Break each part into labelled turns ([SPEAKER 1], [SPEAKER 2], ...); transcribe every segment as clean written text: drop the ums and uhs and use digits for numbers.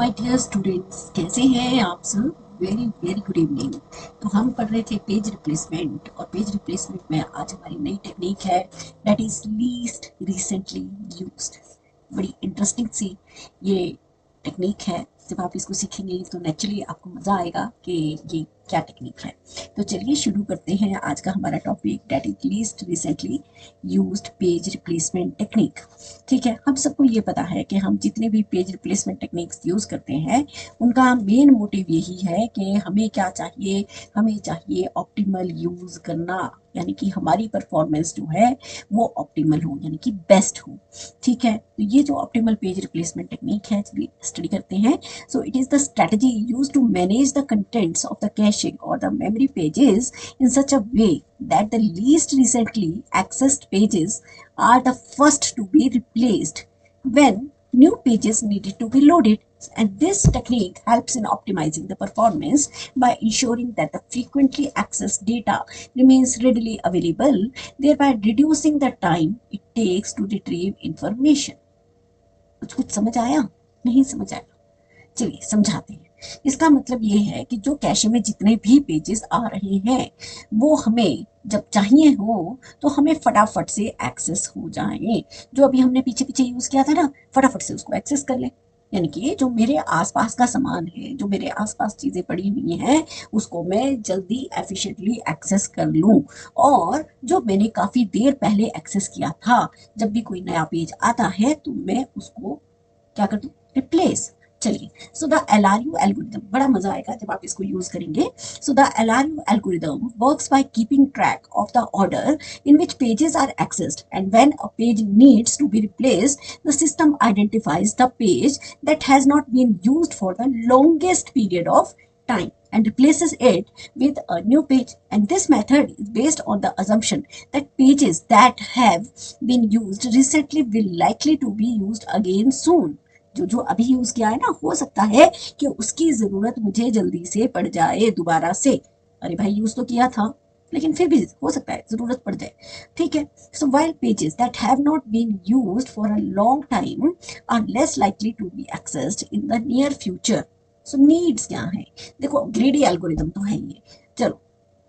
[SPEAKER 1] My dear students, कैसे हैं आप सब। Very very good evening. तो हम पढ़ रहे थे पेज रिप्लेसमेंट, और पेज रिप्लेसमेंट में आज हमारी नई टेक्निक है that is least recently used. बड़ी इंटरेस्टिंग सी ये टेक्निक है। जब आप इसको सीखेंगे तो नेचुरली आपको मज़ा आएगा कि ये क्या टेक्निक है। तो चलिए शुरू करते हैं आज का हमारा topic that is least recently used page replacement technique. ठीक है, हम सबको ये पता है कि हम जितने भी पेज रिप्लेसमेंट टेक्निक्स यूज़ करते हैं उनका मेन मोटिव यही है कि हमें क्या चाहिए, हमें चाहिए ऑप्टिमल यूज़ करना, यानी कि हमारी परफॉर्मेंस जो है वो ऑप्टिमल हो, यानी कि बेस्ट हो। ठीक है, तो ये जो ऑप्टिमल पेज रिप्लेसमेंट टेक्निक है चलिए स्टडी करते हैं। So it is the strategy use to manage the contents of the caching और the memory pages in such a way that the least recently accessed pages are the first to be replaced when new pages needed to be loaded. And this technique helps in optimizing the performance by ensuring that the frequently accessed data remains readily available, thereby reducing the time it takes to retrieve information. कुछ समझ आया? नहीं समझ आया? चलिए समझाते हैं। इसका मतलब ये है कि जो कैशे में जितने भी पेजेस आ रहे हैं वो हमें जब चाहिए हो तो हमें फटाफट से एक्सेस हो जाए। जो अभी हमने पीछे पीछे यूज किया था ना, फटाफट से उसको एक्सेस कर लें। यानी कि जो मेरे आसपास का सामान है, जो मेरे आसपास चीजें पड़ी हुई हैं, उसको मैं जल्दी एफिशिएंटली एक्सेस कर लूं। और जो मैंने काफी देर पहले एक्सेस किया था, जब भी कोई नया पेज आता है तो मैं उसको क्या कर दूं, रिप्लेस। चलिए, सो द एलआरयू एल्गोरिदम, बड़ा मजा आएगा जब आप इसको यूज करेंगे। So the LRU algorithm works by keeping track of the order in which pages are accessed, and when a page needs to be replaced, the system identifies the page that has not been used for the longest period of time and replaces it with a new page. And this method is based on the assumption that pages that have been used recently will likely to be used again soon. जो जो अभी use किया है ना, हो सकता है कि उसकी जरूरत मुझे जल्दी से पड़ जाए दोबारा से। अरे भाई यूज तो किया था, लेकिन फिर भी हो सकता है जरूरत पड़ जाए। ठीक है, so while pages that have not been used for a long time are less likely to be accessed in the near future. So needs क्या है? देखो, ग्रेडी एल्गोरिदम तो है ये। चलो,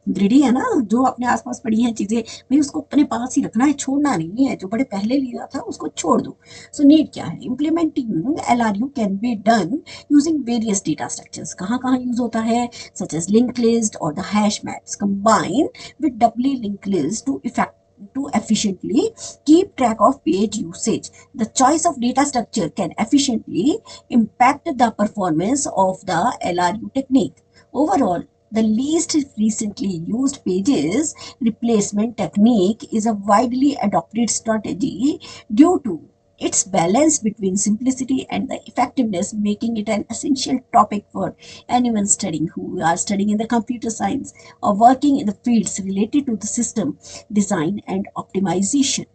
[SPEAKER 1] ग्रिडी है ना, जो अपने आसपास पड़ी हैं चीजें भाई उसको अपने पास ही रखना है, छोड़ना नहीं है। जो बड़े पहले लिया था उसको छोड़ दो। सो नीड क्या है? Implementing LRU can be done using various data structures. कहाँ कहाँ यूज होता है? सच एज लिंक लिस्ट और the hash maps combine with doubly link list to efficiently keep track of page usage. The choice of data structure can efficiently impact the performance of the LRU technique. Overall, the least recently used pages replacement technique is a widely adopted strategy due to its balance between simplicity and the effectiveness, making it an essential topic for anyone studying who are studying in the computer science or working in the fields related to the system design and optimization.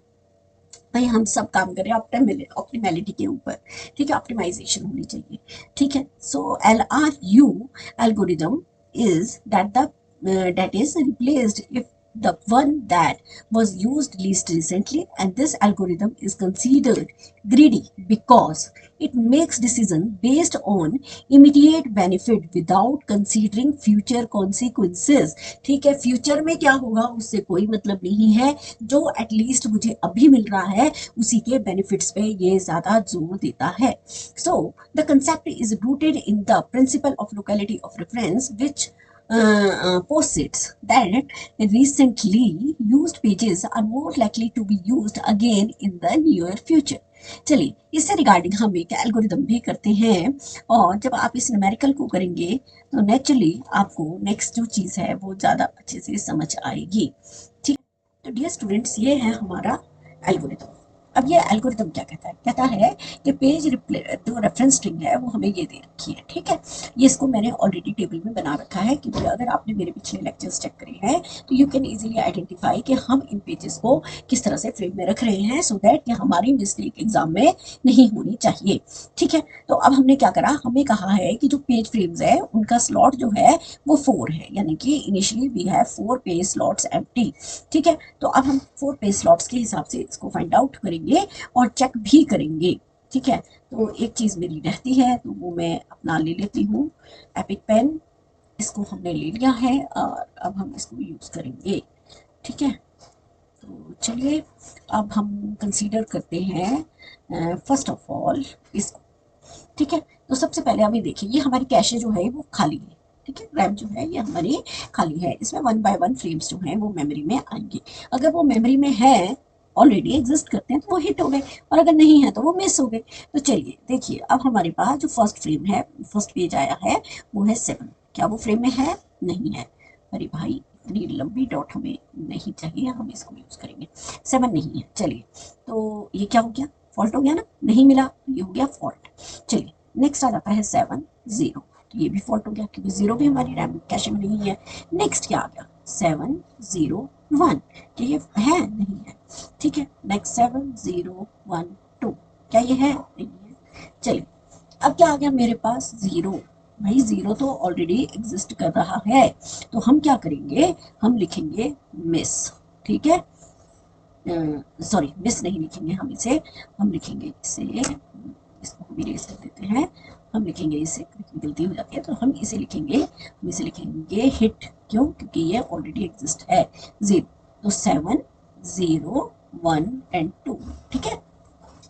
[SPEAKER 1] भाई हम सब काम करें optimality के ऊपर। ठीक है, optimisation होनी चाहिए। ठीक है, so L R U algorithm is that is replaced if the one that was used least recently, and this algorithm is considered greedy because it makes decision based on immediate benefit without considering future consequences. ठीक है, future में क्या होगा उससे कोई मतलब नहीं है। जो एटलीस्ट मुझे अभी मिल रहा है उसी के बेनिफिट्स पे ये ज्यादा जोर देता है। So the concept is rooted in the principle of locality of reference which posits that recently used pages are more likely to be used again in the near future. चलिए, इससे रिगार्डिंग हम एक एल्गोरिदम भी करते हैं, और जब आप इस न्यूमेरिकल को करेंगे तो नेचुरली आपको नेक्स्ट जो चीज़ है वो ज़्यादा अच्छे से समझ आएगी। ठीक, तो डियर स्टूडेंट्स, ये है हमारा एल्गोरिदम। अब ये एल्गोरिदम क्या कहता है? कहता है कि जो रेफरेंस स्ट्रिंग है वो हमें ये दे रखी है। ठीक है, ये इसको मैंने ऑलरेडी टेबल में बना रखा है, क्योंकि अगर आपने मेरे पिछले लेक्चर्स चेक करे हैं तो यू कैन इजीली आइडेंटिफाई कि हम इन पेजेस को किस तरह से फ्रेम में रख रहे हैं, सो दैट कि हमारी मिस्टेक एग्जाम में नहीं होनी चाहिए। ठीक है, तो अब हमने क्या करा, हमें कहा है कि जो पेज फ्रेम्स है उनका स्लॉट जो है वो 4 है, यानी कि initially we have 4 page slots empty. ठीक है, तो अब हम 4 पेज स्लॉट्स के हिसाब से इसको फाइंड आउट करेंगे और चेक भी करेंगे। ठीक है, तो एक चीज़ मेरी रहती है तो वो मैं अपना ले लेती हूँ, एपिक पेन। इसको हमने ले लिया है और अब हम इसको यूज़ करेंगे। ठीक है, तो चलिए अब हम कंसीडर करते हैं फर्स्ट ऑफ ऑल इसको। ठीक है, तो सबसे पहले अभी देखिए ये हमारी कैशे जो है वो खाली है। ठीक है, रैम जो है ये हमारी खाली है, इसमें 1 बाय 1 फ्रेम्स जो हैं वो मेमोरी में आएंगे। अगर वो मेमोरी में है, ऑलरेडी एग्जिस्ट करते हैं, तो वो हिट हो गए, और अगर नहीं है तो वो मिस हो गए। तो चलिए देखिए अब हमारे पास जो फर्स्ट फ्रेम है, फर्स्ट पेज आया है, वो है 7। क्या वो फ्रेम में है? नहीं है। अरे भाई इतनी लंबी डॉट हमें नहीं चाहिए, हम इसको यूज करेंगे। 7 नहीं है, चलिए तो ये क्या हो गया? फॉल्ट हो गया ना, नहीं मिला, ये हो गया फॉल्ट। चलिए नेक्स्ट आ जाता है 7 0, तो ये भी फॉल्ट हो गया क्योंकि 0 भी हमारी रैम कैशे में नहीं है। नेक्स्ट क्या आ गया? 7 0 1, क्या ये है? नहीं है। ठीक है, नेक्स्ट 7 0 1 2, क्या ये है? नहीं है। चलिए अब क्या आ गया मेरे पास? 0। भाई 0 तो ऑलरेडी एग्जिस्ट कर रहा है, तो हम क्या करेंगे? हम लिखेंगे मिस। ठीक है, सॉरी मिस नहीं लिखेंगे हम इसे, हम लिखेंगे इसे, इसको हम इरेज कर देते हैं। हम लिखेंगे इसे, गलती हो जाती है तो हम इसे लिखेंगे, हम इसे लिखेंगे हिट। क्यों? क्योंकि ये ऑलरेडी एग्जिस्ट है। 0, तो 7 0 1 एंड 2। ठीक है,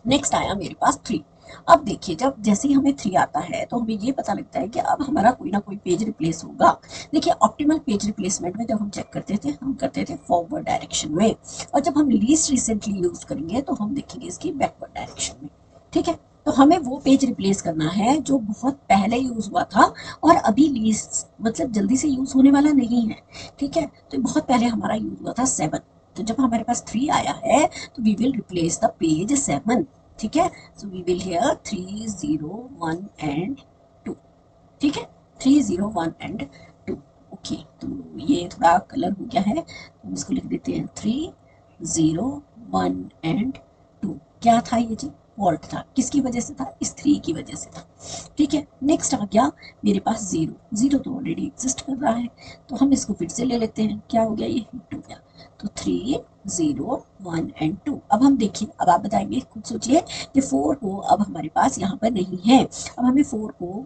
[SPEAKER 1] नेक्स्ट आया मेरे पास 3। अब देखिए जब जैसे ही हमें 3 आता है तो हमें ये पता लगता है कि अब हमारा कोई ना कोई पेज रिप्लेस होगा। देखिए ऑप्टिमल पेज रिप्लेसमेंट में जब हम चेक करते थे, हम करते थे फॉरवर्ड डायरेक्शन में, और जब हम लीस्ट रिसेंटली यूज करेंगे तो हम देखेंगे इसकी बैकवर्ड डायरेक्शन में। ठीक है, तो हमें वो पेज रिप्लेस करना है जो बहुत पहले यूज हुआ था और अभी लीस्ट मतलब जल्दी से यूज होने वाला नहीं है। ठीक है, तो बहुत पहले हमारा यूज हुआ था 7, तो जब हमारे पास 3 आया है तो we will replace the page 7। ठीक है, so we will here 3 0 1 and 2। ठीक है, 3 0 1 एंड 2। ओके, तो ये थोड़ा कलर हो गया है, तो हम इसको लिख देते हैं 3 0 1 एंड 2। क्या था ये जी? फॉल्ट था। किसकी वजह से था? इस 3 की वजह से था। ठीक है, नेक्स्ट आ गया मेरे पास 0। 0 तो ऑलरेडी एग्जिस्ट कर रहा है, तो हम इसको फिर से ले लेते हैं। क्या हो गया? ये हिट हो गया। तो 3 0 1 एंड 2। अब हम देखिए, अब आप बताएंगे, खुद सोचिए कि 4 को अब हमारे पास यहाँ पर नहीं है। अब हमें 4 को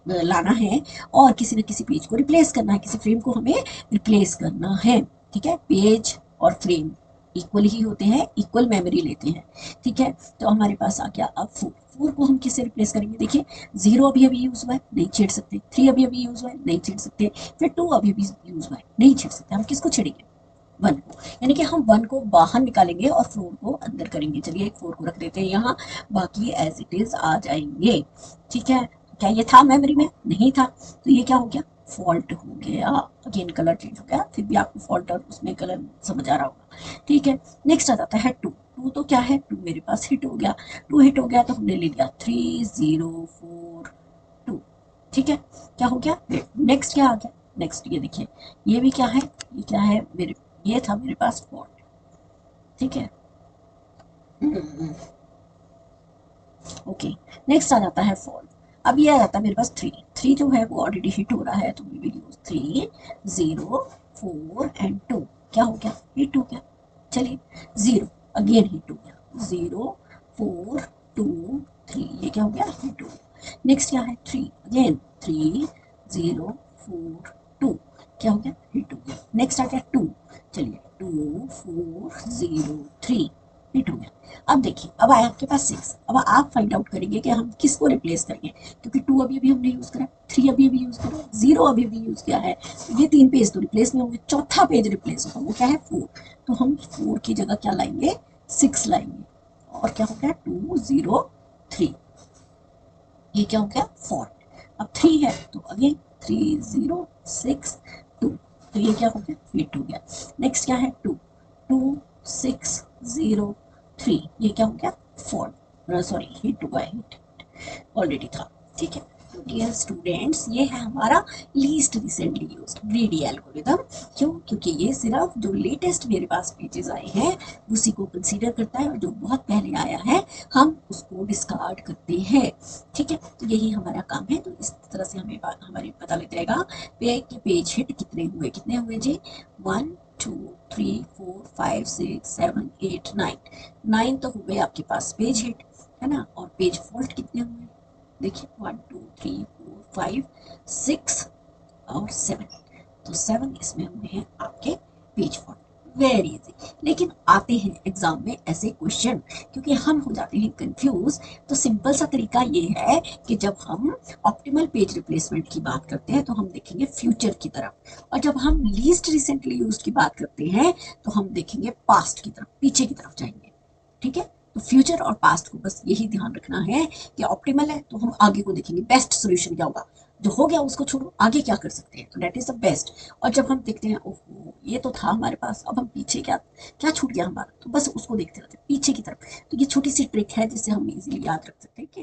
[SPEAKER 1] लाना है और किसी न किसी पेज को रिप्लेस करना है, किसी फ्रेम को हमें रिप्लेस करना है। ठीक है, पेज और फ्रेम इक्वल ही होते हैं, इक्वल मेमोरी लेते हैं। ठीक है, तो हमारे पास आ गया अब 4। 4 को हम किससे रिप्लेस करेंगे? देखिए 0 अभी अभी यूज हुआ है, नहीं छेड़ सकते। 3 अभी अभी यूज हुआ है, नहीं छेड़ सकते। फिर 2 अभी अभी यूज हुआ है, नहीं छेड़ सकते। हम किसको छेड़ेंगे? 1 को, यानी कि हम 1 को बाहर निकालेंगे और 4 को अंदर करेंगे। चलिए 4 को रख देते हैं यहाँ, बाकी एज इट इज आ जाएंगे। ठीक है, क्या ये था मेमोरी में? नहीं था, तो ये क्या हो गया? फॉल्ट हो गया। अगेन कलर चेंज हो गया, फिर भी आपको फॉल्ट और उसमें कलर समझ आ रहा होगा। ठीक है, नेक्स्ट आ जाता है 2। 2 तो क्या है? 2 मेरे पास हिट हो गया। 2 हिट हो गया तो हमने ले लिया 3 0 4 2। ठीक है, क्या हो गया? नेक्स्ट क्या आ गया? नेक्स्ट ये देखिए, ये भी क्या है? ये क्या है मेरे? ये था मेरे पास फॉल्ट। ठीक है, ओके, नेक्स्ट आ जाता है फॉल्ट। अब ये आ जाता है मेरे पास 3। 3 जो है वो ऑलरेडी हिट हो रहा है, तो वी विल यूज 3 0 4 एंड 2। क्या हो गया? हिट हो गया। चलिए 0 अगेन हिट हो गया। 0 4 2 3, ये क्या हो गया? हिट हो गया। नेक्स्ट क्या है? 3 अगेन, 3 0 4 2, क्या हो गया? हिट हो गया। नेक्स्ट आ गया 2। चलिए 2 4 0 3, हिट हो गया। अब देखिए, अब आया आपके पास 6। अब आप फाइंड आउट करेंगे कि हम किसको रिप्लेस करेंगे, क्योंकि 2 अभी अभी हमने यूज करा, 3 अभी अभी यूज करा, 0 अभी अभी यूज किया है, तो ये 3 पेज तो रिप्लेस नहीं होंगे। चौथा पेज रिप्लेस होगा, वो क्या है? 4। तो हम 4 की जगह क्या लाएंगे? 6 लाएंगे। और क्या हो गया? 2 0 3, ये क्या हो गया? 4। अब 3 है तो अगेन 3 0 6 2, तो ये क्या हो गया? हिट हो गया। नेक्स्ट क्या है? 2 2 6 0 3, ये क्या हो गया? 4, सॉरी हिट हुआ है, हिट ऑलरेडी था। ठीक है, तो डियर स्टूडेंट्स, ये है हमारा least recently used greedy algorithm. क्यों? क्योंकि ये सिर्फ जो लेटेस्ट मेरे पास पेजेस आए हैं उसी को कंसीडर करता है, और जो बहुत पहले आया है हम उसको डिस्कार्ड करते हैं। ठीक है, तो यही हमारा काम है। तो इस तरह से हमें हमारे पता लग जाएगा कि पेज हिट कितने हुए। कितने हुए जी? 1 2 3 4 5 6 7 8 9। 9 तो हुए आपके पास पेज हिट। है ना। और पेज फॉल्ट कितने हुए, देखिए 1 2 3 4 5 6 और 7, तो 7 इसमें हुए हैं आपके पेज फॉल्ट। Very easy. लेकिन आते हैं एग्जाम में ऐसे क्वेश्चन, क्योंकि हम हो जाते हैं कंफ्यूज। तो सिंपल सा तरीका ये है कि जब हम ऑप्टिमल पेज रिप्लेसमेंट की बात करते हैं तो हम देखेंगे फ्यूचर की तरफ, और जब हम लीस्ट रिसेंटली यूज्ड की बात करते हैं तो हम देखेंगे पास्ट की तरफ, पीछे की तरफ जाएंगे। ठीक है, तो फ्यूचर और पास्ट को बस यही ध्यान रखना है कि ऑप्टिमल है तो हम आगे को देखेंगे, बेस्ट सोल्यूशन क्या होगा, जो हो गया उसको छोड़ो, आगे क्या कर सकते हैं, तो दैट इज द बेस्ट। और जब हम देखते हैं ओहो ये तो था हमारे पास, अब हम पीछे क्या क्या छूट गया हमारा, तो बस उसको देखते रहते हैं पीछे की तरफ। तो ये छोटी सी ट्रिक है जिससे हम इजीली याद रख सकते हैं कि